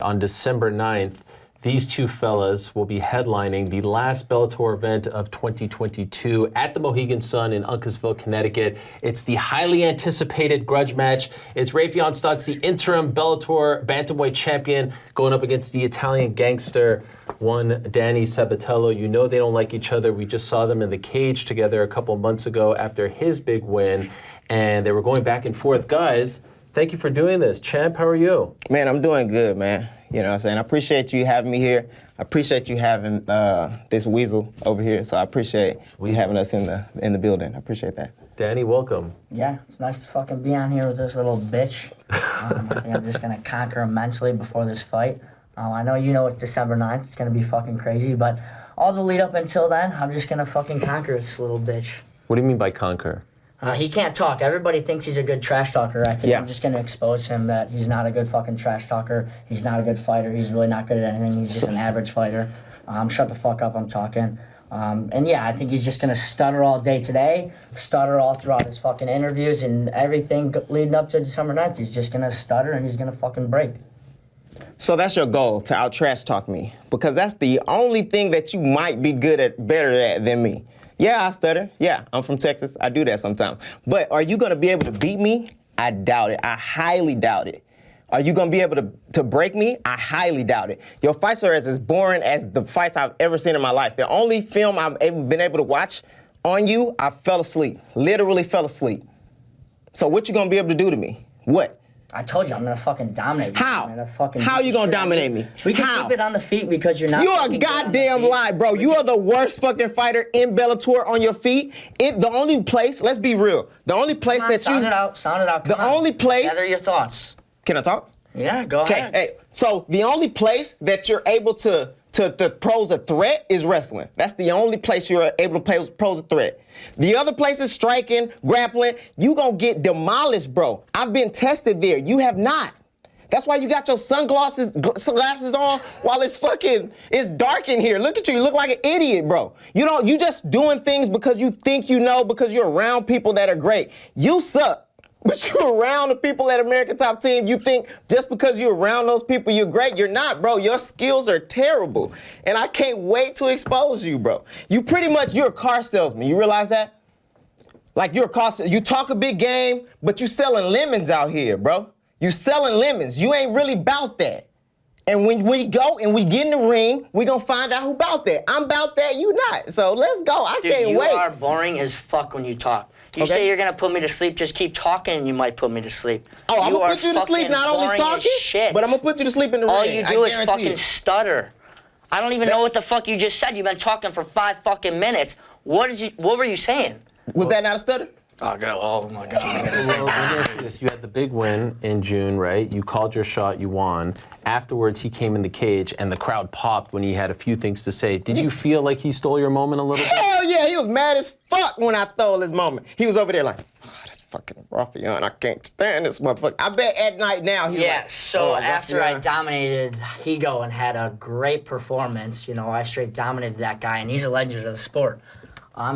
On December 9th, these two fellas will be headlining the last Bellator event of 2022 at the Mohegan Sun in Uncasville, Connecticut. It's the highly anticipated grudge match. It's Raufeon Stots, the interim Bellator bantamweight champion, going up against the Italian gangster, one Danny Sabatello. You know they don't like each other. We just saw them in the cage together a couple months ago after his big win, and they were going back and forth. Guys, thank you for doing this. Champ, how are you? Man, I'm doing good, man. You know what I'm saying? I appreciate you having me here. I appreciate you having this weasel over here. So I appreciate you having us in the building. I appreciate that. Danny, welcome. Yeah, it's nice to fucking be on here with this little bitch. I think I'm just gonna conquer him mentally before this fight. I know you know it's December 9th. It's gonna be fucking crazy, but all the lead up until then, I'm just gonna fucking conquer this little bitch. What do you mean by conquer? He can't talk. Everybody thinks he's a good trash talker. I think I'm just going to expose him that he's not a good fucking trash talker. He's not a good fighter. He's really not good at anything. He's just an average fighter. Shut the fuck up, I'm talking. And yeah, I think he's just going to stutter all day today, stutter all throughout his fucking interviews and everything leading up to December 9th. He's just going to stutter and he's going to fucking break. So that's your goal, to out trash talk me, because that's the only thing that you might be good at, better at than me. Yeah, I stutter. Yeah, I'm from Texas. I do that sometimes. But are you going to be able to beat me? I doubt it. I highly doubt it. Are you going to be able to break me? I highly doubt it. Your fights are as boring as the fights I've ever seen in my life. The only film I've been able to watch on you, I fell asleep. Literally fell asleep. So what you going to be able to do to me? What? I told you I'm gonna fucking dominate you. How? I'm gonna fucking How you gonna dominate me? We can How? keep it on the feet because you're not. You're a goddamn lie, bro. You are the worst fucking fighter in Bellator on your feet. The only place, let's be real, the only place that sound it out. Sound it out. The only place. Gather your thoughts. Can I talk? Yeah, go ahead. Hey, so the only place that you're able to pose a threat is wrestling. That's the only place you're able to pose a threat. The other places, striking, grappling, you gonna get demolished, bro. I've been tested there. You have not. That's why you got your sunglasses on while it's dark in here. Look at you. You look like an idiot, bro. You just doing things because you think you know, because you're around people that are great. You suck. But you're around the people at American Top Team, you think just because you're around those people, you're great. You're not, bro. Your skills are terrible. And I can't wait to expose you, bro. You're a car salesman. You realize that? Like, you're a car salesman. You talk a big game, but you selling lemons out here, bro. You selling lemons. You ain't really about that. And when we go and we get in the ring, we gonna find out who about that. I'm about that, you not. So let's go. I can't wait. You are boring as fuck when you talk. You say you're gonna put me to sleep, just keep talking and you might put me to sleep. Oh, I'm gonna put you to sleep, not only talking, but I'm gonna put you to sleep in the ring. All you do is fucking stutter. I don't even know what the fuck you just said. You've been talking for 5 fucking minutes. What were you saying? Was that not a stutter? Oh my God. Well, let me ask you this. You had the big win in June, right? You called your shot, you won. Afterwards, he came in the cage, and the crowd popped when he had a few things to say. Did you feel like he stole your moment a little bit? Hell yeah, he was mad as fuck when I stole his moment. He was over there like, oh, this fucking Raufeon, I can't stand this motherfucker. I bet at night now he's like, so after I dominated Higo and had a great performance, I straight dominated that guy, and he's a legend of the sport.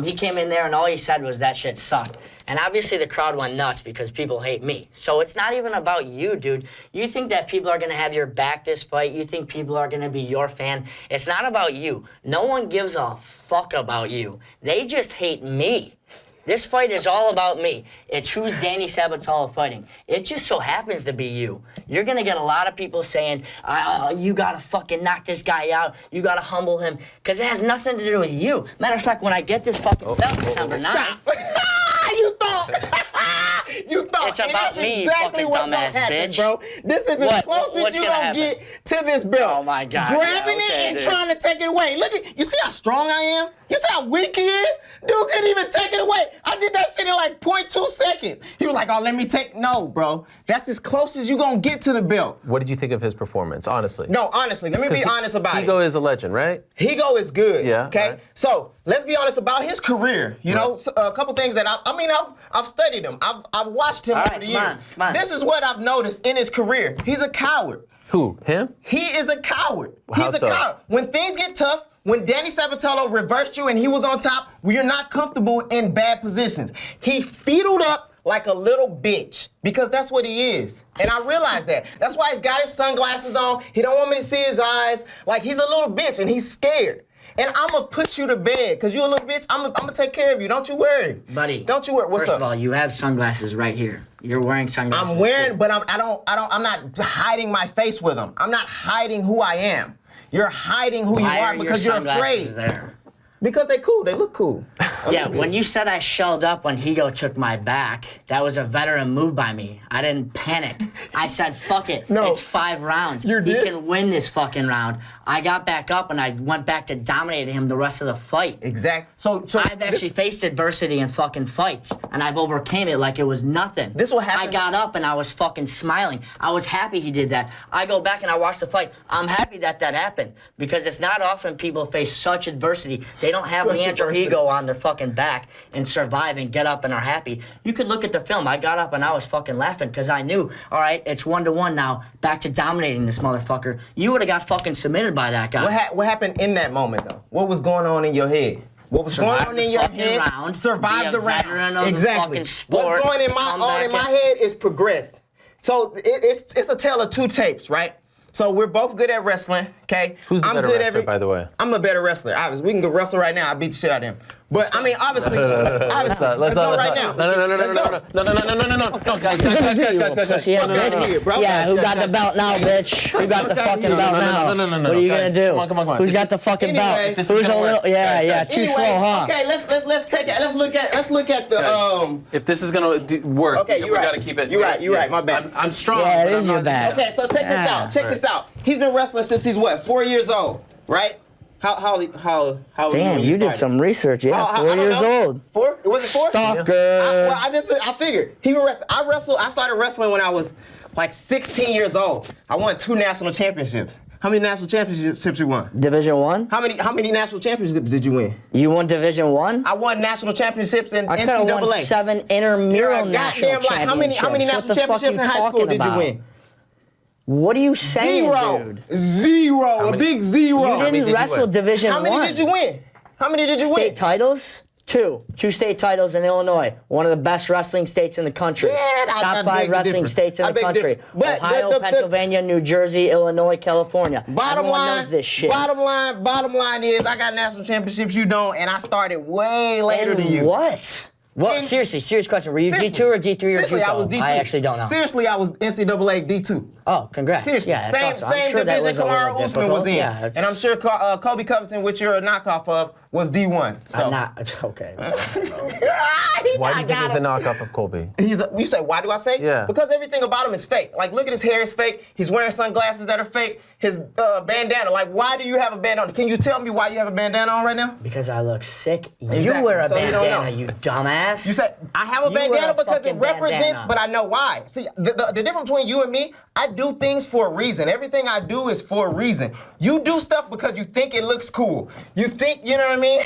He came in there and all he said was that shit sucked. And obviously the crowd went nuts because people hate me. So it's not even about you, dude. You think that people are gonna have your back this fight. You think people are gonna be your fan. It's not about you. No one gives a fuck about you. They just hate me. This fight is all about me. It's who's Danny Sabatello fighting. It just so happens to be you. You're gonna get a lot of people saying, you gotta fucking knock this guy out. You gotta humble him. Because it has nothing to do with you. Matter of fact, when I get this fucking belt December 9th. You thought. It's about me, exactly you what's fucking gonna dumbass happen, bitch. bro. This is as close as What's you gonna gonna happen? get to this belt. Oh my God. Grabbing it and trying to take it away. Look at, you see how strong I am? You see how weak he is? Dude couldn't even take it away. I did that shit in like 0.2 seconds. He was like, oh, let me take, no, bro. That's as close as you gonna get to the belt. What did you think of his performance, honestly? No, honestly, let me be honest about it. Higo is a legend, right? Higo is good, yeah, okay? right. So, let's be honest about his career. You know, a couple things that I've studied him. I've watched him over the years. This is what I've noticed in his career. He's a coward. Who, him? He is a coward. How He's a so? coward. When things get tough, when Danny Sabatello reversed you and he was on top, you're not comfortable in bad positions. He feedled up like a little bitch because that's what he is. And I realize that. That's why he's got his sunglasses on. He don't want me to see his eyes. Like, he's a little bitch and he's scared. And I'm going to put you to bed because you're a little bitch. I'm going to take care of you. Don't you worry. Buddy. Don't you worry. What's up? First of all, you have sunglasses right here. You're wearing sunglasses. I'm wearing, but I'm not hiding my face with them. I'm not hiding who I am. You're hiding who you are because you're afraid. There? Because they cool. They look cool. Yeah, when you said I shelled up when Higo took my back, that was a veteran move by me. I didn't panic. I said, fuck it. No. It's 5 rounds. You He did? can win this fucking round. I got back up and I went back to dominating him the rest of the fight. Exactly. So I've actually faced adversity in fucking fights, and I've overcame it like it was nothing. This what happened. I got up and I was fucking smiling. I was happy he did that. I go back and I watch the fight. I'm happy that happened because it's not often people face such adversity. They don't have Leandro Higo on their fucking back and survive and get up and are happy. You could look at the film. I got up and I was fucking laughing because I knew, all right, it's 1-1 now. Back to dominating this motherfucker. You would have got fucking submitted by that guy. what happened in that moment, though? What was going on in your head? What was going on in your head? Survive the round. Exactly. What's going on in my head is progress. So it's a tale of two tapes, right? So we're both good at wrestling, okay? Who's the better wrestler, by the way? I'm a better wrestler. Obviously, we can go wrestle right now. I beat the shit out of him. But I mean, obviously, let's go right now. No, guys. Yeah, who got the belt now, bitch? Who got the fucking belt now? No. What are you gonna do? Come on. Who's got the fucking belt? Who's a little? Yeah, too slow, huh? Okay, let's take it. Let's look at the If this is gonna work, okay, we gotta keep it. You're right. My bad. I'm strong. Yeah, but it I'm is not your bad. Okay, so check this out. Check this out. He's been wrestling since he's what? 4 years old, right? How Damn, you did some research. Yeah, 4 years old. 4? Was it 4? Stalker. I figured he would wrestle. I started wrestling when I was like 16 years old. I won 2 national championships. How many national championships you won? Division 1? How many national championships did you win? You won Division 1? I won national championships in I could have NCAA. won 7 intramural national championships. How many national championships in high school did you win? What are you saying, dude? Zero. A big zero. You didn't wrestle Division 1. How many did you win? How many did you win? State titles? 2 state titles in Illinois. One of the best wrestling states in the country. Yeah, Top 5 wrestling states in the country. But Ohio, Pennsylvania, New Jersey, Illinois, California. Bottom Everyone line, knows this shit. Bottom line is I got national championships, you don't, and I started way later than you. What? Well, seriously, serious question. Were you D2 or D3 or Seriously, JUCO? I was D2. I actually don't know. Seriously, I was NCAA D2. Oh, congrats. Seriously, Yeah, that's awesome. I'm same sure that division was a little Kamaru Usman difficult. was in. Yeah, and I'm sure Kobe Covington, which you're a knockoff of, was D1. So. I'm not. It's okay. Why do you think he's a knockoff of Colby? You say, why do I say? Yeah. Because everything about him is fake. Like, look at his hair is fake. He's wearing sunglasses that are fake. His bandana. Like, why do you have a bandana? Can you tell me why you have a bandana on right now? Because I look sick. Exactly. You wear a So you don't bandana, know. you dumbass. You said, I have a You wear bandana a because it fucking represents, bandana. but I know why. See, the difference between you and me, I do things for a reason. Everything I do is for a reason. You do stuff because you think it looks cool. You think, you know what I mean?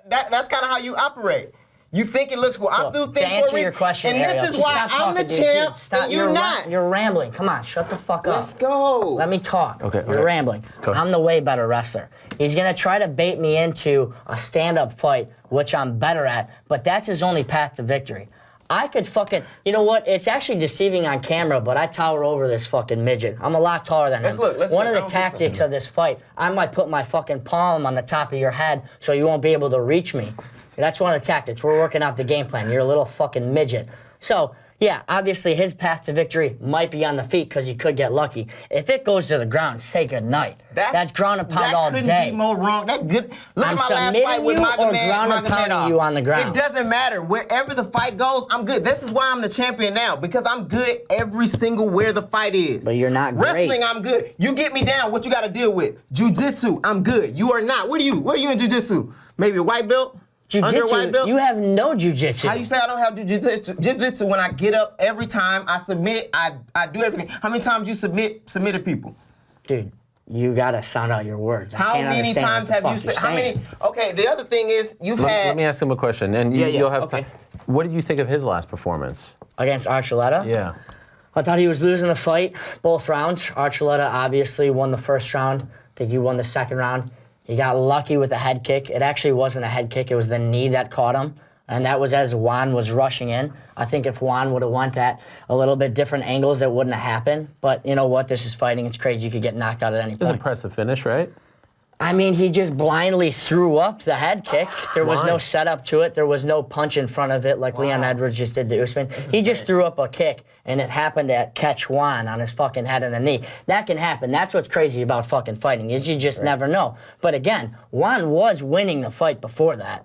That's kind of how you operate. You think it looks cool. I do things for a reason. To answer your question, and Ariel, this is why stop I'm the talking, dude. champ Stop. and you're not. You're rambling. Come on, shut the fuck up. Let's go. Let me talk. Okay, You're okay. rambling. Go. I'm the way better wrestler. He's gonna try to bait me into a stand-up fight, which I'm better at, but that's his only path to victory. I could fucking, you know what? It's actually deceiving on camera, but I tower over this fucking midget. I'm a lot taller than him. Let's One look. of I the don't think so. tactics of this fight, I might put my fucking palm on the top of your head so you won't be able to reach me. That's one of the tactics. We're working out the game plan. You're a little fucking midget. So, yeah, obviously his path to victory might be on the feet because he could get lucky. If it goes to the ground, say goodnight. That's ground and pound all day. That couldn't be more wrong. That good. Look I'm at my last fight with submitting you or ground and Magomedov. pounding you on the ground? It doesn't matter. Wherever the fight goes, I'm good. This is why I'm the champion now, because I'm good every single where the fight is. But you're not great. Wrestling, I'm good. You get me down, what you got to deal with? Jiu-jitsu, I'm good. You are not. Where are you in jiu-jitsu? Maybe a white belt? Under a white Jiu-jitsu, belt? you have no jiu-jitsu. How you say I don't have jiu-jitsu when I get up every time I submit, I do everything. How many times you submitted people? Dude, you gotta sound out your words. How many times have you said? How many? Okay, the other thing is you've had. Let me ask him a question, and you'll have okay. time. What did you think of his last performance? Against Archuleta? Yeah. I thought he was losing the fight, both rounds. Archuleta obviously won the first round. I think he won the second round. He got lucky with a head kick. It actually wasn't a head kick. It was the knee that caught him. And that was as Juan was rushing in. I think if Juan would have went at a little bit different angles, that wouldn't have happened. But you know what? This is fighting. It's crazy. You could get knocked out at any It was an point. impressive finish, right? I mean, he just blindly threw up the head kick. There was no setup to it. There was no punch in front of it like Leon Edwards just did to Usman. He just threw up a kick, and it happened to catch Juan on his fucking head and the knee. That can happen. That's what's crazy about fucking fighting, is you just never know. But again, Juan was winning the fight before that.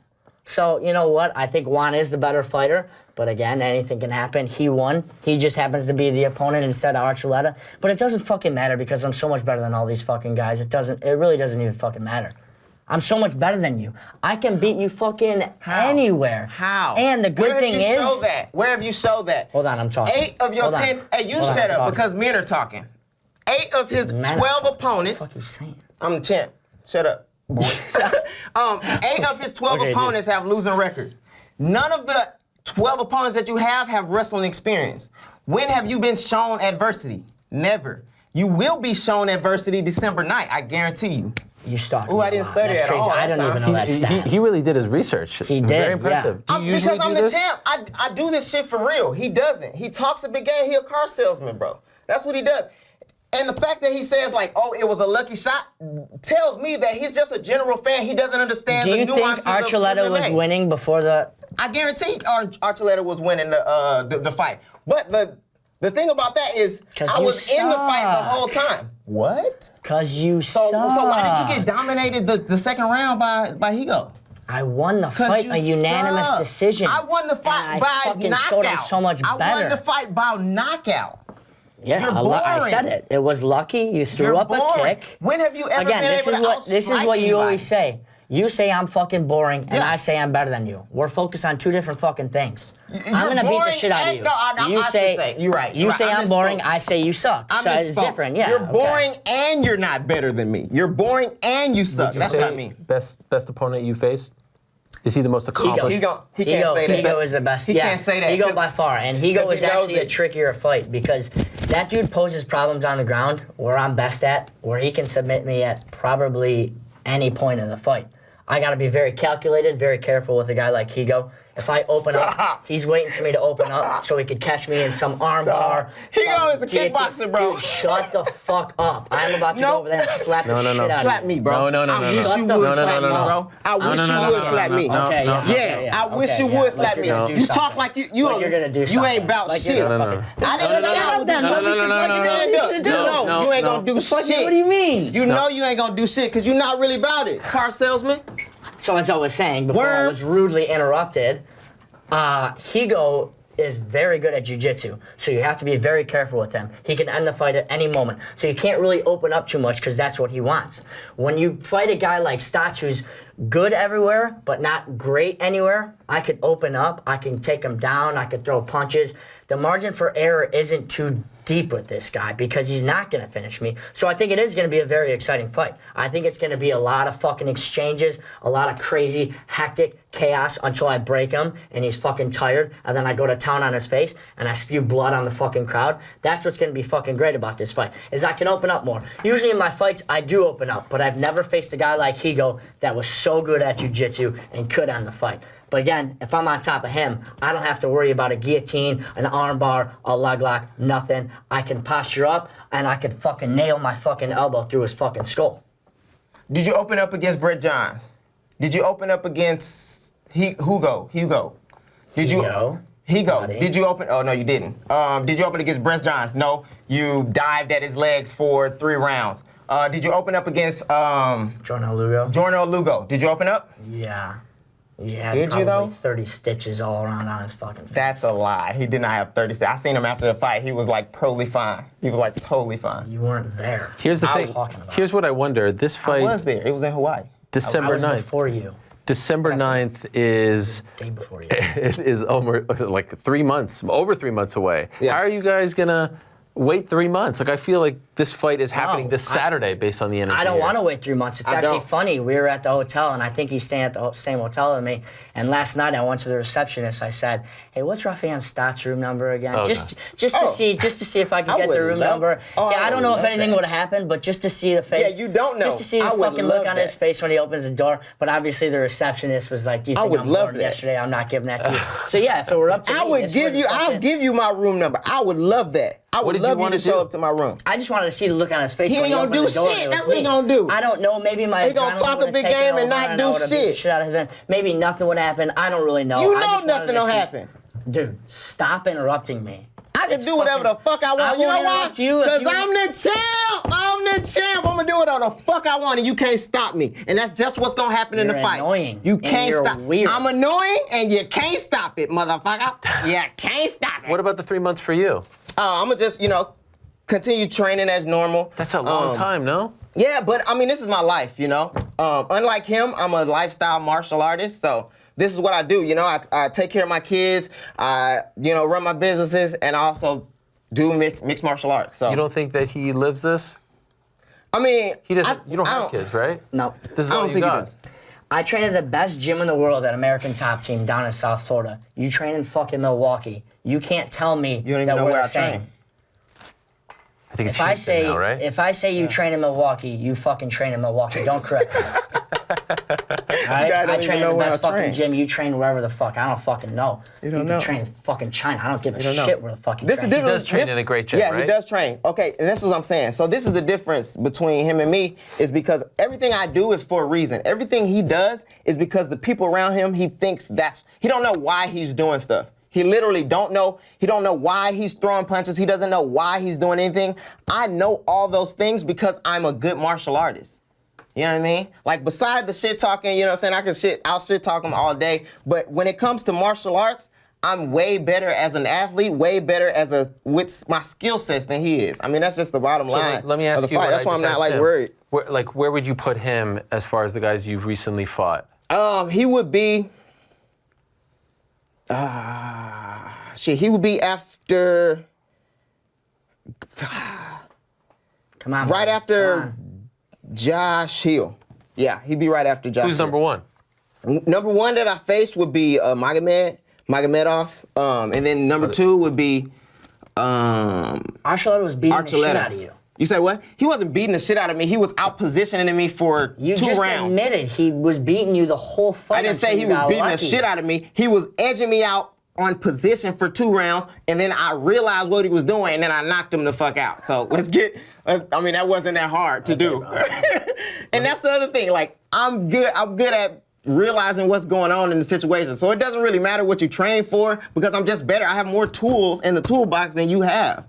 So, you know what? I think Juan is the better fighter. But again, anything can happen. He won. He just happens to be the opponent instead of Archuleta. But it doesn't fucking matter because I'm so much better than all these fucking guys. It really doesn't even fucking matter. I'm so much better than you. I can beat you fucking anywhere. How? And the good thing is... Where have you showed that? Where have you showed that? Hold on, I'm talking. 8 of your 10... Hey, you shut up because men are talking. 8 of his 12 opponents... What the fuck are you saying? I'm the champ. Shut up, boy. 8 of his 12 opponents have losing records. None of the 12 opponents that you have wrestling experience. When have you been shown adversity? Never. You will be shown adversity December 9th, I guarantee you. You stalked Ooh, me I a didn't lot. study That's at crazy. all. I don't even know that stat. He really did his research. He did, Very impressive. yeah. Do you usually Because I'm do the this? champ. I do this shit for real. He doesn't. He talks a big game. He a car salesman, bro. That's what he does. And the fact that he says, like, oh, it was a lucky shot, tells me that he's just a general fan. He doesn't understand the Do you think nuances of Archuleta was MMA. winning before the... I guarantee Archuleta was winning the fight. But the thing about that is, 'Cause I you was in the fight the suck. whole time. What? Because you So suck. why did you get dominated the second round by Higo? I won the fight, you a unanimous suck. decision. I won the fight And by I fucking knockout. showed him so much better. I won the fight by knockout. Yeah, You're I boring. said it. It was lucky. You threw You're up boring. a kick. When have you ever Again, been able to this is what you always say. You say I'm fucking boring, and Yeah. I say I'm better than you. We're focused on 2 different fucking things. You're I'm gonna beat the boring shit out of and- you. no, I you should say say, you're right, You you're right. say I I'm boring. misspoke. I say you suck. I So it's misspoke. different. Yeah. You're okay. boring and you're not better than me. You're boring and you suck. That's what I mean. Best opponent you faced? Is he the most accomplished? He can't say that. Higo is the best. He yeah, can't say that, Higo 'cause- by far, and Higo 'cause is he knows actually a it. trickier fight because that dude poses problems on the ground where I'm best at, where he can submit me at probably any point in the fight. I got to be very calculated, very careful with a guy like Higo. If I open up, he's waiting for me to open up so he could catch me in some arm bar. Higo is a guillotine. kickboxer, bro. Dude, shut the fuck up. I'm about to No. go over there and slap the shit out of Slap you. me, bro. No. I wish you Shut the would fuck slap me, up. bro. I wish you no, would slap me. no. Okay, yeah, Yeah, okay, I wish okay, you yeah. would slap Like me. you're gonna do You talk something. like you Like you're gonna do you something. ain't about Like shit. you're gonna No. fucking- I didn't say I was then. no, What do you think no, you're gonna do? No, you ain't gonna do What shit. do you mean? You know you ain't gonna do shit because you're not really about it. Car salesman. So as I was saying before I Word. was rudely interrupted, Higo is very good at jiu-jitsu, so you have to be very careful with him. He can end the fight at any moment, so you can't really open up too much because that's what he wants. When you fight a guy like Stots who's good everywhere but not great anywhere, I could open up, I can take him down, I could throw punches. The margin for error isn't too deep with this guy because he's not going to finish me. So I think it is going to be a very exciting fight. I think it's going to be a lot of fucking exchanges, a lot of crazy, hectic chaos until I break him and he's fucking tired, and then I go to town on his face and I spew blood on the fucking crowd. That's what's going to be fucking great about this fight, is I can open up more. Usually in my fights, I do open up, but I've never faced a guy like Higo that was so good at jiu-jitsu and could end the fight. But again, if I'm on top of him, I don't have to worry about a guillotine, an arm bar, a leg lock, nothing. I can posture up and I can fucking nail my fucking elbow through his fucking skull. Did you open up against Brett Johns? Did you open up against Hugo? Did you? Higo. Buddy. Did you open? Oh no, you didn't. Did you open against Brett Johns? No. You dived at his legs for 3 rounds. Did you open up against Jornal Lugo? Jornal Lugo? Did you open up? Yeah. Yeah, Did you, though? 30 stitches all around on his fucking face. That's a lie. He did not have 30. I seen him after the fight. He was like totally fine. He was like totally fine. You weren't there. Here's the I was thing. talking about Here's what I wonder. This I fight, was there. It was in Hawaii. I December was 9th. before you. December 9th is Day before you. is over like 3 months, over 3 months away. Yeah. How are you guys gonna Wait 3 months. Like, I feel like this fight is happening this Saturday based on the energy. I don't here. want to wait 3 months. It's actually funny. We were at the hotel, and I think he's staying at the same hotel as me. And last night I went to the receptionist. I said, "Hey, what's Raufeon Stots' room number again? Just to see if I could get the room number. I don't know if anything would have happened, but just to see the face. Yeah, you don't know. Just to see the fucking look on his face when he opens the door. But obviously the receptionist was like, "Do you think I'm born yesterday? I'm not giving that to you." So yeah, if it were up to me, I'll give you my room number. I would love that. I would love you to show up to my room. I just wanted to see the look on his face. He ain't gonna do shit. That's what he gonna do. I don't know. Maybe my he gonna talk a big game and not do shit. Shit out of him. Maybe nothing would happen. I don't really know. You know nothing will happen. Dude, stop interrupting me. I can do whatever the fuck I want. You know why? Because I'm the champ. I'm the champ. I'm gonna do whatever the fuck I want, and you can't stop me. And that's just what's gonna happen in the fight. Annoying. You can't stop. Weird. I'm annoying, and you can't stop it, motherfucker. You can't stop it. What about the 3 months for you? I'm gonna just, continue training as normal. That's a long time, no? Yeah, but I mean, this is my life, Unlike him, I'm a lifestyle martial artist, so this is what I do, I take care of my kids, I, run my businesses, and I also do mixed martial arts. So You don't think that he lives this? I mean, He doesn't. You don't have kids, right? No. This is I all don't you think he got. does. I train at the best gym in the world at American Top Team down in South Florida. You train in fucking Milwaukee. You can't tell me You don't even that know we're where the I same. train. I think it's If I Houston say now, right? if I say you train in Milwaukee, you fucking train in Milwaukee. Don't correct me. All right? don't I even train know in the where best I fucking train. gym. You train wherever the fuck. I don't fucking know. You don't can know. train in fucking China. I don't give a don't know. shit where the fuck you This is train. different. does train in a great gym, Yeah, right? he does train. Okay, and this is what I'm saying. So this is the difference between him and me, is because everything I do is for a reason. Everything he does is because the people around him, he thinks he don't know why he's doing stuff. He literally don't know. He don't know why he's throwing punches. He doesn't know why he's doing anything. I know all those things because I'm a good martial artist. You know what I mean? Like, beside the shit talking, I'll shit talk him all day. But when it comes to martial arts, I'm way better as an athlete, way better with my skill sets than he is. I mean, that's just the bottom line. Let me ask of the you. fight. What That's I why I'm just not asked him. worried. Where would you put him as far as the guys you've recently fought? He would be. He would be after. Come on. Right man. after Come on. Josh Hill. Yeah, he'd be right after Josh. Who's Hill. number one? Number one that I faced would be Magomedov. And then number two would be Archuleta was beating the shit out of you. You say what? He wasn't beating the shit out of me. He was out positioning me for You 2 just rounds. admitted he was beating you the whole fight. I didn't say until he you was got beating the lucky. shit out of me. He was edging me out on position for 2 rounds, and then I realized what he was doing, and then I knocked him the fuck out. So that wasn't that hard to do. And that's the other thing. Like, I'm good at realizing what's going on in the situation. So it doesn't really matter what you train for, because I'm just better. I have more tools in the toolbox than you have.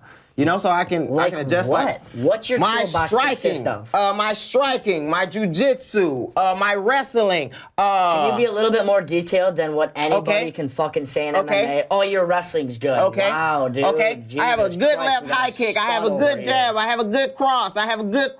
So I can adjust. What? What's your my toolbox consist of? My striking, my jujitsu, my wrestling. Can you be a little bit more detailed than what anybody Okay. can fucking say in Okay. MMA? Oh, your wrestling's good. Okay. Wow, dude. Okay. I have a Jesus good Christ, left you got high kick. I have a stud good over jab. here. I have a good cross. I have a good said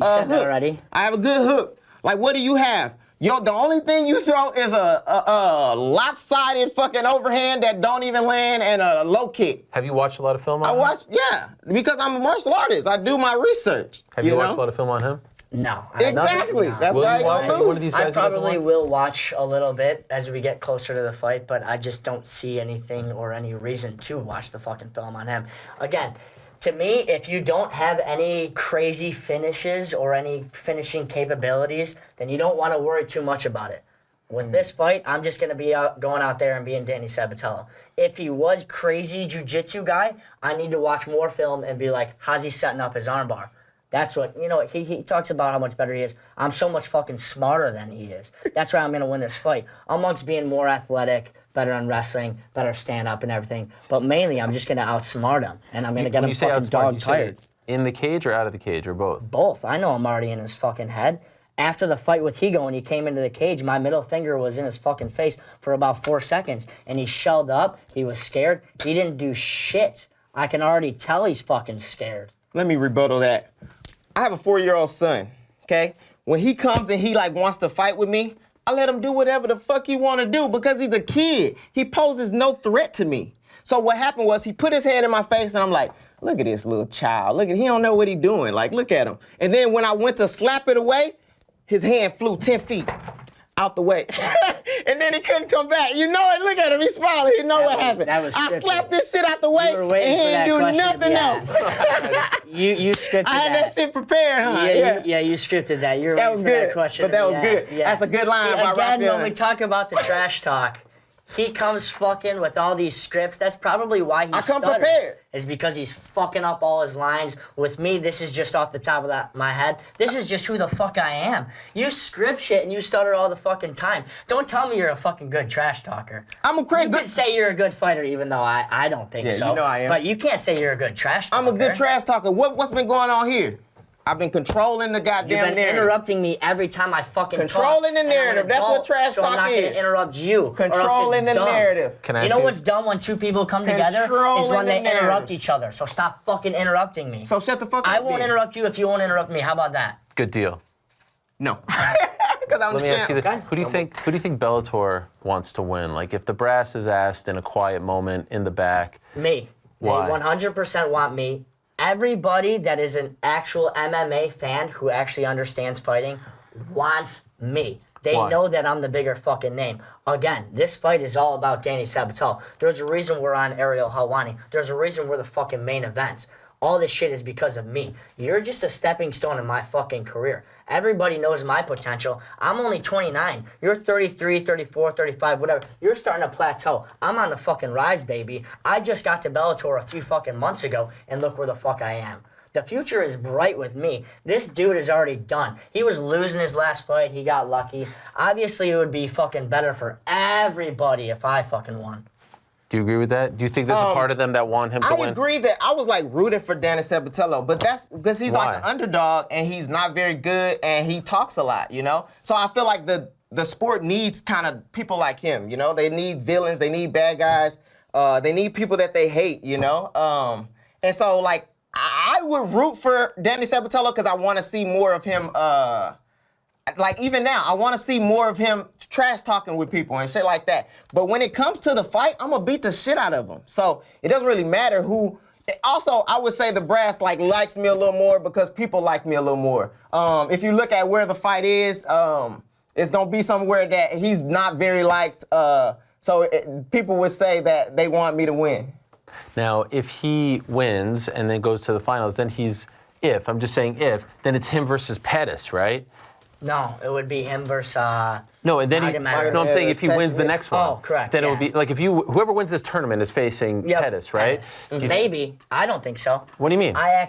that hook. already. I have a good hook. Like, what do you have? The only thing you throw is a lopsided fucking overhand that don't even land, and a low kick. Have you watched a lot of film on I him? watch, yeah, because I'm a martial artist. I do my research. Have you watched know? a lot of film on him? No. Exactly. That's Will why you I watch gonna any one of lose. these I guys? you guys probably want? will watch a little bit as we get closer to the fight, but I just don't see anything or any reason to watch the fucking film on him. Again, to me, if you don't have any crazy finishes or any finishing capabilities, then you don't want to worry too much about it. With this fight, I'm just going to be going out there and being Danny Sabatello. If he was crazy jiu-jitsu guy, I need to watch more film and be like, how's he setting up his armbar? That's what, he talks about how much better he is. I'm so much fucking smarter than he is. That's why I'm going to win this fight. Amongst being more athletic, better on wrestling, better stand-up and everything. But mainly, I'm just going to outsmart him. And I'm going to get When him you say fucking outsmart, you say dog-tired. in the cage or out of the cage or both? Both. I know I'm already in his fucking head. After the fight with Higo, when he came into the cage, my middle finger was in his fucking face for about 4 seconds. And he shelled up. He was scared. He didn't do shit. I can already tell he's fucking scared. Let me rebuttal that. I have a 4-year-old son, okay? When he comes and he wants to fight with me, I let him do whatever the fuck he want to do because he's a kid. He poses no threat to me. So what happened was he put his hand in my face and I'm like, look at this little child. He don't know what he doing. Like, look at him. And then when I went to slap it away, his hand flew 10 feet out the way. And then he couldn't come back. You know it. Look at him. He's smiling. He know what happened. I slapped this shit out the way, and he didn't do nothing else. You scripted I had that shit prepared, huh? Yeah, you scripted that. You're that was waiting for good. that question. But that was good. Yeah. That's a good line by again, Raufeon. when we talk about the trash talk, he comes fucking with all these scripts. That's probably why he come stutters. prepared. Is because he's fucking up all his lines. With me, this is just off the top of my head. This is just who the fuck I am. You script shit and you stutter all the fucking time. Don't tell me you're a fucking good trash talker. I'm a great You could say you're a good fighter, even though I don't think so. You know I am. But you can't say you're a good trash talker. I'm a good trash talker. What's been going on here? I've been controlling the goddamn You've been narrative. interrupting me every time I fucking Controlling talk. the narrative. That's what trash so talk I'm not is. gonna interrupt you. Controlling the narrative. Can I You ask know what's dumb when two people come together is Controlling when they the narrative. interrupt each other. So stop fucking interrupting me. So shut the fuck up. I won't then. interrupt you if you won't interrupt me. How about that? Good deal. No. Because I'm Let the me ask you champ. this. Okay. Who do you think Bellator wants to win? Like, if the brass is asked in a quiet moment in the back, Me. Why? They 100% want me. Everybody that is an actual MMA fan who actually understands fighting wants me. They Why? know that I'm the bigger fucking name. Again, this fight is all about Danny Sabatello. There's a reason we're on Ariel Helwani. There's a reason we're the fucking main events. All this shit is because of me. You're just a stepping stone in my fucking career. Everybody knows my potential. I'm only 29. You're 33, 34, 35, whatever. You're starting to plateau. I'm on the fucking rise, baby. I just got to Bellator a few fucking months ago, and look where the fuck I am. The future is bright with me. This dude is already done. He was losing his last fight. He got lucky. Obviously, it wowould be fucking better for everybody if I fucking won. do you agree with that? Do you think there's a part of them that want him to I win? agree that I was like rooting for Danny Sabatello, but that's because he's Why? like an underdog and he's not very good and he talks a lot, you know? So I feel like the sport needs kind of people like him, you know? They need villains, they need bad guys, they need people that they hate, you know? And so like I would root for Danny Sabatello because I want to see more of him. Like even now, I want to see more of him trash talking with people and shit like that. But when it comes to the fight, I'm gonna beat the shit out of him. So it doesn't really matter who. Also, I would say the brass likes me a little more because people like me a little more. If you look at where the fight is, it's gonna be somewhere that he's not very liked. People would say that they want me to win. Now, if he wins and then goes to the finals, then I'm just saying if, then it's him versus Pettis, right? No, it would be him versus. No, and then Magomed. I'm saying if he wins the next one. Oh, correct, Then it yeah. would be like if whoever wins this tournament is facing Yep, Pettis, right? Pettis. Maybe. I don't think so. What do you mean? I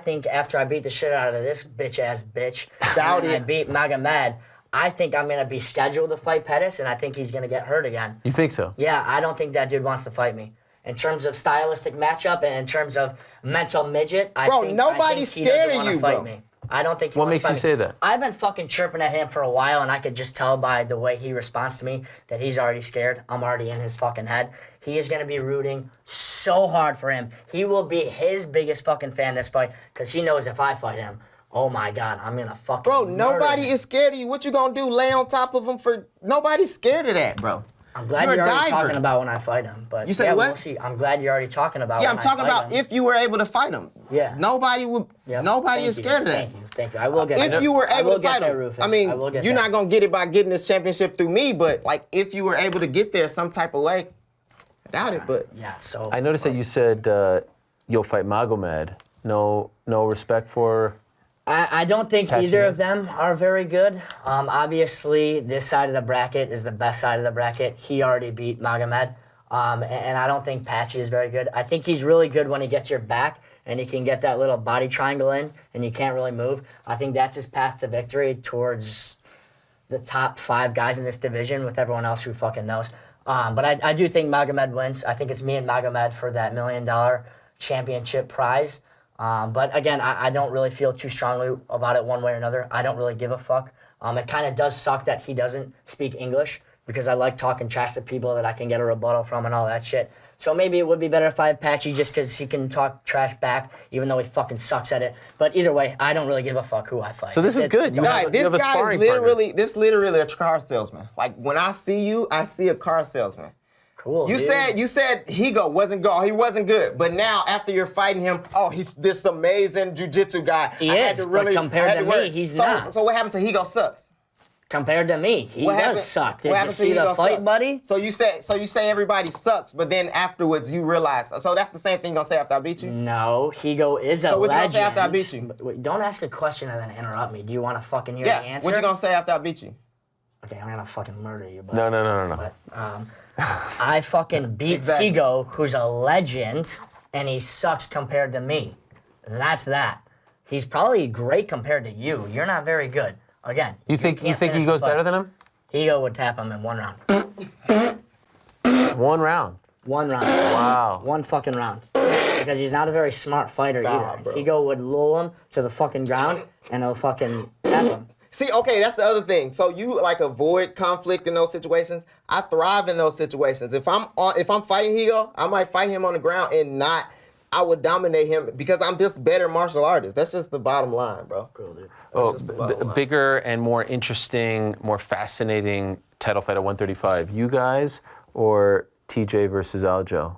think after I beat the shit out of this bitch-ass bitch, Doubt and I it. beat Magomed, I think I'm going to be scheduled to fight Pettis, and I think he's going to get hurt again. You think so? Yeah, I don't think that dude wants to fight me. In terms of stylistic matchup and in terms of mental midget, I think nobody's he doesn't scared of wanna you, fight bro. me. I don't think he What wants makes to fight you say me. that? I've been fucking chirping at him for a while, and I could just tell by the way he responds to me that he's already scared. I'm already in his fucking head. He is going to be rooting so hard for him. He will be his biggest fucking fan this fight because he knows if I fight him, oh my God, I'm going to fucking Bro, murder nobody him. is scared of you. What you gonna do? Lay on top of him for? Nobody's scared of that, bro. I'm glad You're you're a already diver. talking about when I fight him. But You say yeah, what? We'll see. I'm glad you're already talking about Yeah, when I'm talking I fight about him. if you were able to fight him. Yeah. Nobody would. Yep. Nobody Thank is you. scared of that. Thank you. I will get If there. you were I able will to get fight there, him, Rufus. I mean, I will get you're there. not gonna get it by getting this championship through me, but like if you were able to get there some type of way, I doubt it. But Yeah, so. I noticed that you said you'll fight Magomed. No respect for. I don't think Catching either it. of them are very good. Obviously, this side of the bracket is the best side of the bracket. He already beat Magomed. And I don't think Patchy is very good. I think he's really good when he gets your back and he can get that little body triangle in and you can't really move. I think that's his path to victory towards the top 5 guys in this division with everyone else who fucking knows. But I do think Magomed wins. I think it's me and Magomed for that $1 million championship prize. But again, I don't really feel too strongly about it one way or another. I don't really give a fuck. It kind of does suck that he doesn't speak English because I like talking trash to people that I can get a rebuttal from and all that shit. So maybe it would be better if I had Patchy just because he can talk trash back, even though he fucking sucks at it. But either way, I don't really give a fuck who I fight. So this is good. You have this a guy sparring is partner. literally a car salesman. Like when I see you, I see a car salesman. Cool. You dude. said Higo wasn't good. He wasn't good. But now after you're fighting him, oh, he's this amazing jiu-jitsu guy. He is, but compared to me, he's not. So what happened to Higo sucks? Compared to me, he does suck. Did what you happened to see the Higo fight, sucks? buddy? So you say everybody sucks, but then afterwards you realize. So that's the same thing you're gonna say after I beat you? No, Higo is a legend. So what you gonna say after I beat you? Wait, don't ask a question and then interrupt me. Do you want to fucking hear the Yeah. answer? What you gonna say after I beat you? Okay, I'm gonna fucking murder you. But, No. But I fucking beat Exactly. Higo, who's a legend, and he sucks compared to me. That's that. He's probably great compared to you. You're not very good. Again, You think can't he finish the goes fight. better than him? Higo would tap him in 1 round. 1 round. 1 round. Wow. 1 fucking round. Because he's not a very smart fighter either. bro. Higo would lull him to the fucking ground and he'll fucking tap him. See, okay, that's the other thing. So you like avoid conflict in those situations. I thrive in those situations. If I'm fighting Higo, I might fight him on the ground and not. I would dominate him because I'm just better martial artist. That's just the bottom line, bro. Cool, dude. Oh, just the bottom line. bigger and more interesting, more fascinating title fight at 135. You guys or TJ versus Aljo?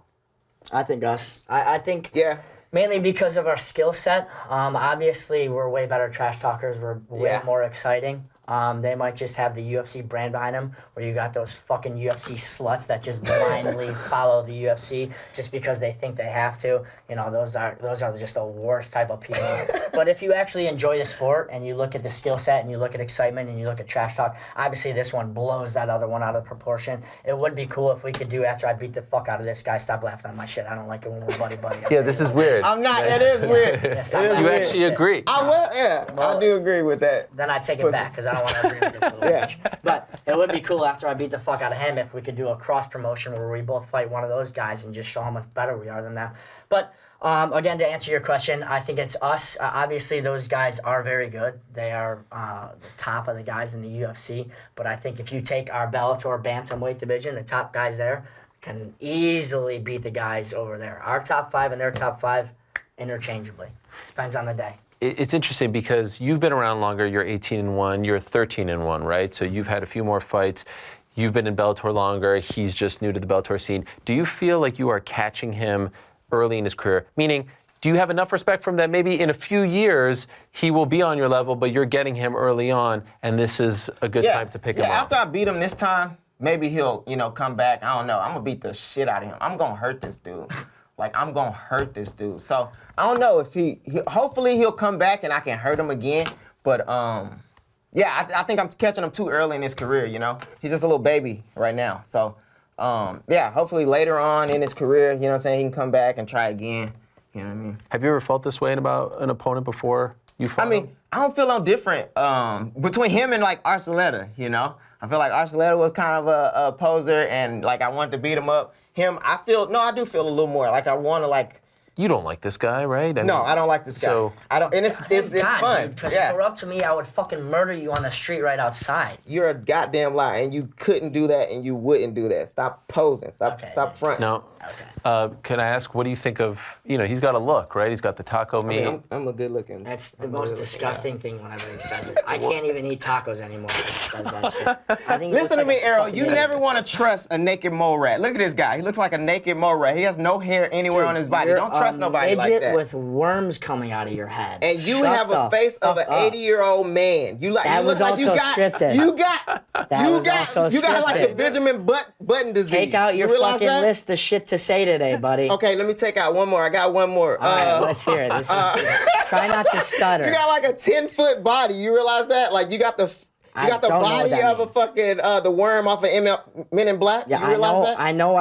I think us. I think Yeah. mainly because of our skill set. Obviously, we're way better trash talkers. We're way Yeah. more exciting. They might just have the UFC brand behind them, where you got those fucking UFC sluts that just blindly follow the UFC just because they think they have to. You know, those are just the worst type of people. But if you actually enjoy the sport and you look at the skill set and you look at excitement and you look at trash talk, obviously this one blows that other one out of proportion. It would be cool if we could do after I beat the fuck out of this guy. Stop laughing at my shit. I don't like it when we're buddy. Yeah, this is weird. I'm not. It is weird. Yeah, stop It is laughing You at weird. my actually shit. agree. I will. Yeah, I do agree with that. Then I take it back because I don't want to agree with this little bitch. But it would be cool after I beat the fuck out of him if we could do a cross promotion where we both fight one of those guys and just show how much better we are than them. But again, to answer your question, I think it's us. Obviously, those guys are very good. They are the top of the guys in the UFC. But I think if you take our Bellator bantamweight division, the top guys there can easily beat the guys over there. Our top 5 and their top 5 interchangeably. Depends on the day. It's interesting because you've been around longer. You're 18-1. You're 13-1, right? So you've had a few more fights. You've been in Bellator longer. He's just new to the Bellator scene. Do you feel like you are catching him early in his career? Meaning, do you have enough respect for him that maybe in a few years he will be on your level, but you're getting him early on, and this is a good time to pick him up? After I beat him this time, maybe he'll, come back. I don't know. I'm gonna beat the shit out of him. I'm gonna hurt this dude. I'm gonna hurt this dude. So I don't know if he hopefully he'll come back and I can hurt him again. But I think I'm catching him too early in his career. He's just a little baby right now. So hopefully later on in his career, you know what I'm saying, he can come back and try again. You know what I mean? Have you ever felt this way about an opponent before you fought him? I don't feel no different between him and Archuleta, I feel like Archuleta was kind of a poser and I wanted to beat him up. I do feel a little more I want to You don't like this guy, right? No, I don't like this guy. So- I don't, and it's fun. Because if it were up to me, I would fucking murder you on the street right outside. You're a goddamn liar, and you couldn't do that, and you wouldn't do that. Stop posing. Stop fronting. No. Okay. Can I ask, what do you think of, he's got a look, right? He's got the taco meat. I'm a good looking. That's the most disgusting thing whenever he says it. I can't even eat tacos anymore when he says that shit. I think he Listen looks to me, like a Errol. fucking You idiot. never want to trust a naked mole rat. Look at this guy. He looks like a naked mole rat. He has no hair anywhere on his body. You're Don't trust a nobody like midget that. with worms coming out of your head. And you Shut have a the face of an fuck up. 80-year-old man. You That was also scripted. You got scripted. the Benjamin Button disease. Take out your You realize fucking that? list of shit to say today, buddy. Okay, let me take out one more. I got one more. All right, let's hear it. Try not to stutter. You got a 10-foot body. You realize that? You got the I don't know body what that of a means. fucking the worm off of Men in Black. Yeah, you realize that? I know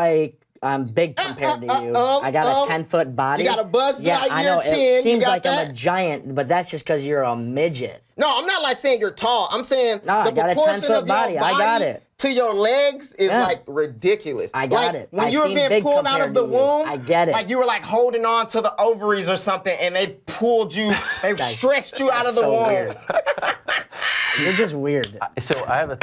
I'm big compared to you. I got a 10-foot body. You got a Buzz Yeah, I know. Lightyear chin. It You seems got like I'm that? a giant, but that's just because you're a midget. No, I'm not saying you're tall. I'm saying No, the I got a proportion 10-foot of your body. I got it. to your legs is Yeah. ridiculous. I got it. When I you were seem being big pulled out of compared the to you. womb, I get it. You were holding on to the ovaries or something, and they pulled you, they Guys, stretched you out of the so womb. weird. You're just weird. So I have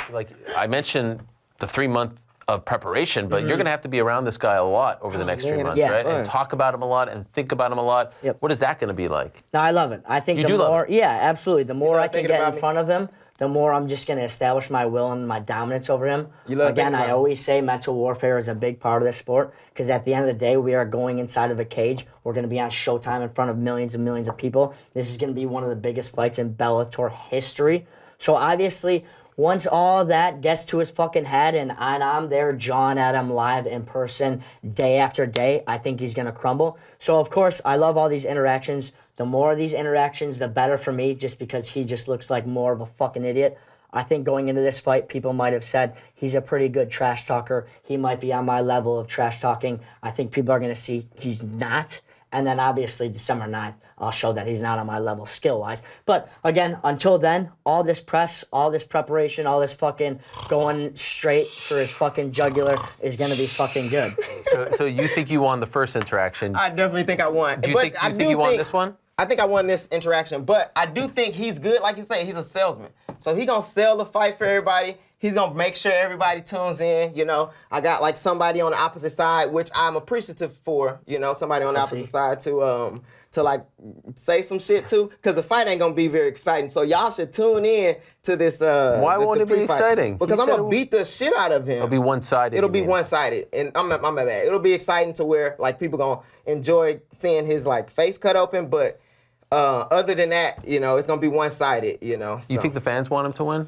I mentioned the 3-month of preparation, but you're going to have to be around this guy a lot over the next 3 man, months, yeah. right? fun. And talk about him a lot and think about him a lot. Yep. What is that going to be like? No, I love it. I think You the do love more, it? yeah, absolutely. The more I can thinking get in about me? front of him, the more I'm just going to establish my will and my dominance over him. Again, I always say mental warfare is a big part of this sport because at the end of the day, we are going inside of a cage. We're going to be on Showtime in front of millions and millions of people. This is going to be one of the biggest fights in Bellator history. So obviously, once all that gets to his fucking head and I'm there jawing at him live in person day after day, I think he's going to crumble. So, of course, I love all these interactions. The more of these interactions, the better for me, just because he just looks like more of a fucking idiot. I think going into this fight, people might have said he's a pretty good trash talker. He might be on my level of trash talking. I think people are going to see he's not. And then obviously December 9th, I'll show that he's not on my level skill-wise. But again, until then, all this press, all this preparation, all this fucking going straight for his fucking jugular is going to be fucking good. So you think you won the first interaction? I definitely think I won. Do you think you won this one? I think I won this interaction, but I do think he's good. Like you say, he's a salesman. So he going to sell the fight for everybody. He's going to make sure everybody tunes in, you know. I got like somebody on the opposite side, which I'm appreciative for, you know, somebody on the opposite side to like say some shit too, because the fight ain't going to be very exciting. So y'all should tune in to this. Why won't it be exciting? Because I'm going to beat the shit out of him. It'll be one-sided. It'll be one-sided. And I'm bad. It'll be exciting to where like people going to enjoy seeing his like face cut open, but other than that, you know, it's going to be one-sided, you know. So. You think the fans want him to win?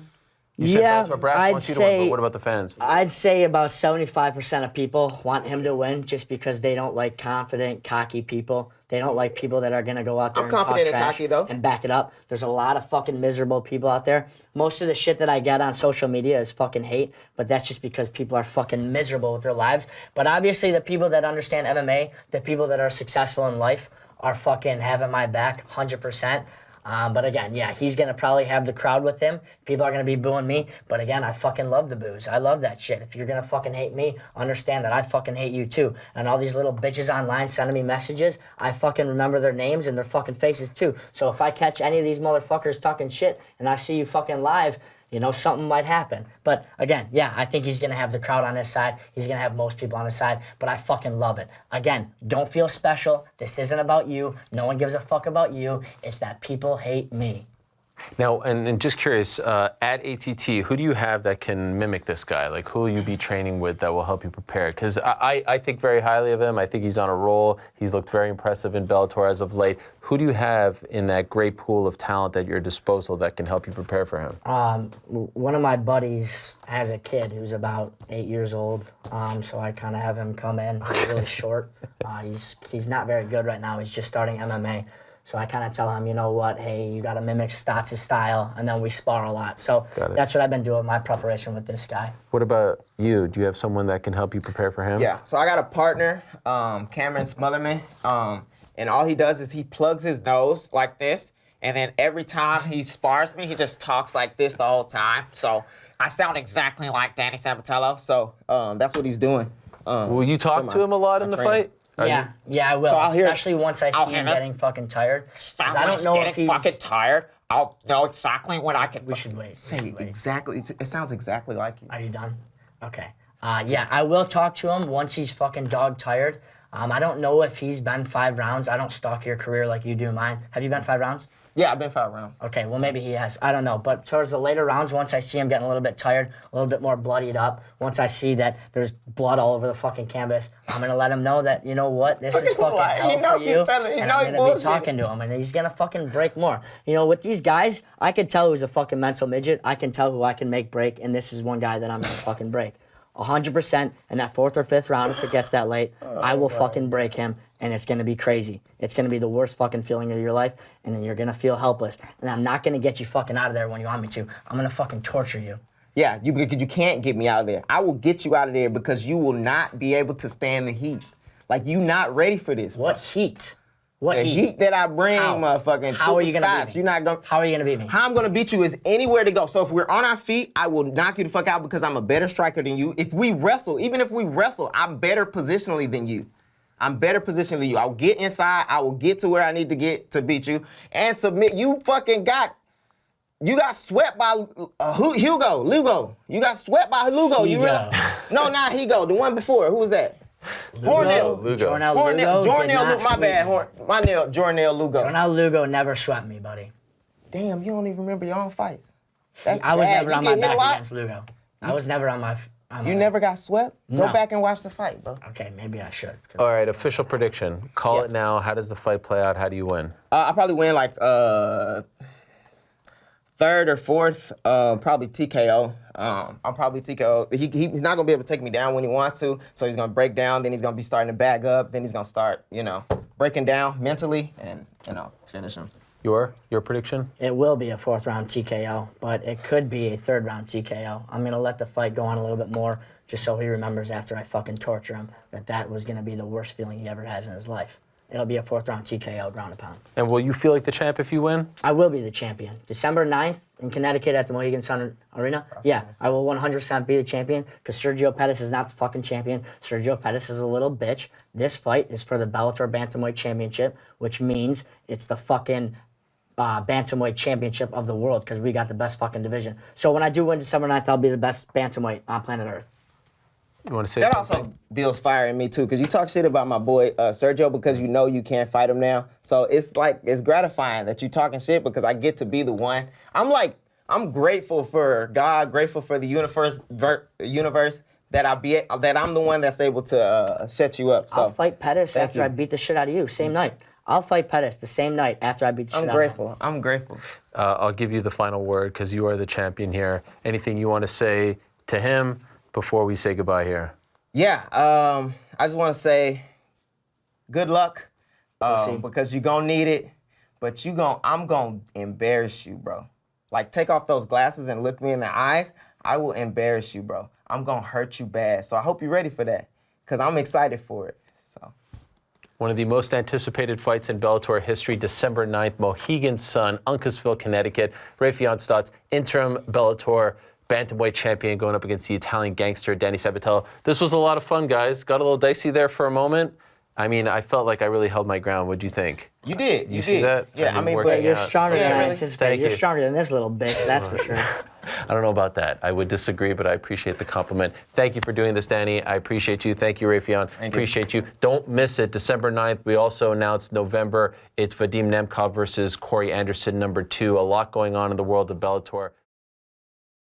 Yeah, I'd say. But what about the fans? I'd say about 75% of people want him to win just because they don't like confident, cocky people. They don't like people that are going to go out there and talk trash and back it up. There's a lot of fucking miserable people out there. Most of the shit that I get on social media is fucking hate, but that's just because people are fucking miserable with their lives. But obviously the people that understand MMA, the people that are successful in life are fucking having my back 100%. But again, yeah, he's going to probably have the crowd with him. People are going to be booing me. But again, I fucking love the boos. I love that shit. If you're going to fucking hate me, understand that I fucking hate you too. And all these little bitches online sending me messages, I fucking remember their names and their fucking faces too. So if I catch any of these motherfuckers talking shit and I see you fucking live, you know, something might happen. But again, yeah, I think he's going to have the crowd on his side. He's going to have most people on his side. But I fucking love it. Again, don't feel special. This isn't about you. No one gives a fuck about you. It's that people hate me. Now, and just curious, at ATT, who do you have that can mimic this guy? Like, who will you be training with that will help you prepare? Because I think very highly of him. I think he's on a roll. He's looked very impressive in Bellator as of late. Who do you have in that great pool of talent at your disposal that can help you prepare for him? One of my buddies has a kid who's about 8 years old, so I kind of have him come in. He's really short. He's not very good right now. He's just starting MMA. So I kind of tell him, you know what, hey, you got to mimic Stots' style, and then we spar a lot. So that's what I've been doing, my preparation with this guy. What about you? Do you have someone that can help you prepare for him? Yeah, so I got a partner, Cameron Smotherman, and all he does is he plugs his nose like this, and then every time he spars me, he just talks like this the whole time. So I sound exactly like Danny Sabatello, so that's what he's doing. Will you talk to him a lot in the fight? Yeah, I will. So especially once I see him getting fucking tired. Because I don't know if he's fucking tired. I'll know exactly when I can. We should wait. Say exactly. It sounds exactly like you. Are you done? Okay. Yeah, I will talk to him once he's fucking dog tired. I don't know if he's been 5 rounds. I don't stalk your career like you do mine. Have you been 5 rounds? Yeah, I've been 5 rounds. Okay, well, maybe he has. I don't know. But towards the later rounds, once I see him getting a little bit tired, a little bit more bloodied up, once I see that there's blood all over the fucking canvas, I'm going to let him know that, you know what, this is fucking hell for you. And I'm going to be talking to him, and he's going to fucking break more. You know, with these guys, I can tell who's a fucking mental midget. I can tell who I can make break, and this is one guy that I'm going to fucking break. 100% in that 4th or 5th round, if it gets that late, I will fucking break him, and it's going to be crazy. It's going to be the worst fucking feeling of your life, and then you're going to feel helpless. And I'm not going to get you fucking out of there when you want me to. I'm going to fucking torture you. Yeah, you can't get me out of there. I will get you out of there because you will not be able to stand the heat. Like, you not ready for this. What heat? What the heat that I bring, motherfucking. How are you gonna beat me? You're not gonna. How are you gonna beat me? How I'm gonna beat you is anywhere to go. So if we're on our feet, I will knock you the fuck out because I'm a better striker than you. If we wrestle, even if we wrestle, I'm better positionally than you. I'm better positioned than you. I'll get inside. I will get to where I need to get to beat you and submit. You got swept by Lugo. You got swept by Lugo. You realize? No, not Hugo. The one before. Who was that? Jornell Lugo. My bad. Jornell Lugo. Jornell Lugo never swept me, buddy. Damn, you don't even remember your own fights. That's I was bad. never You on get my hit a back lot? against Lugo. I was never on my. You never got swept? No. Go back and watch the fight, bro. Okay, maybe I should. All right, official prediction. Call it now. How does the fight play out? How do you win? I probably win like third or fourth, probably TKO. I'm probably TKO. He's not gonna be able to take me down when he wants to, so he's gonna break down. Then he's gonna be starting to back up. Then he's gonna start, breaking down mentally and finish him. Your prediction? It will be a 4th round TKO, but it could be a 3rd round TKO. I'm gonna let the fight go on a little bit more, just so he remembers after I fucking torture him that was gonna be the worst feeling he ever has in his life. It'll be a 4th round TKO, ground and pound. And will you feel like the champ if you win? I will be the champion. December 9th in Connecticut at the Mohegan Sun Arena. Yeah, I will 100% be the champion because Sergio Pettis is not the fucking champion. Sergio Pettis is a little bitch. This fight is for the Bellator Bantamweight Championship, which means it's the fucking Bantamweight Championship of the world because we got the best fucking division. So when I do win December 9th, I'll be the best Bantamweight on planet Earth. You want to say That something? also builds fire in me too, because you talk shit about my boy Sergio because you know you can't fight him now. So it's gratifying that you talking shit because I get to be the one. I'm grateful for God, grateful for the universe that I'm the one that's able to shut you up. So I'll fight Pettis thank after you. I beat the shit out of you, same night. I'll fight Pettis the same night after I beat the shit out of him. I'm grateful. I'll give you the final word because you are the champion here. Anything you want to say to him before we say goodbye here? Yeah, I just want to say good luck Pussy. because you're going to need it, but I'm going to embarrass you, bro. Like, take off those glasses and look me in the eyes. I will embarrass you, bro. I'm going to hurt you bad. So I hope you're ready for that because I'm excited for it. So. One of the most anticipated fights in Bellator history, December 9th, Mohegan Sun, Uncasville, Connecticut. Raufeon Stots, interim Bellator bantamweight champion, going up against the Italian gangster, Danny Sabatello. This was a lot of fun, guys. Got a little dicey there for a moment. I mean, I felt like I really held my ground. What'd you think? You did. You see that? Yeah, I mean, working but You're out. stronger Yeah, than I really. anticipated. Thank You're you. stronger than this little bitch, that's for sure. I don't know about that. I would disagree, but I appreciate the compliment. Thank you for doing this, Danny. I appreciate you. Thank you, Raufeon. Appreciate you. Don't miss it. December 9th. We also announced November. It's Vadim Nemkov versus Corey Anderson, #2. A lot going on in the world of Bellator.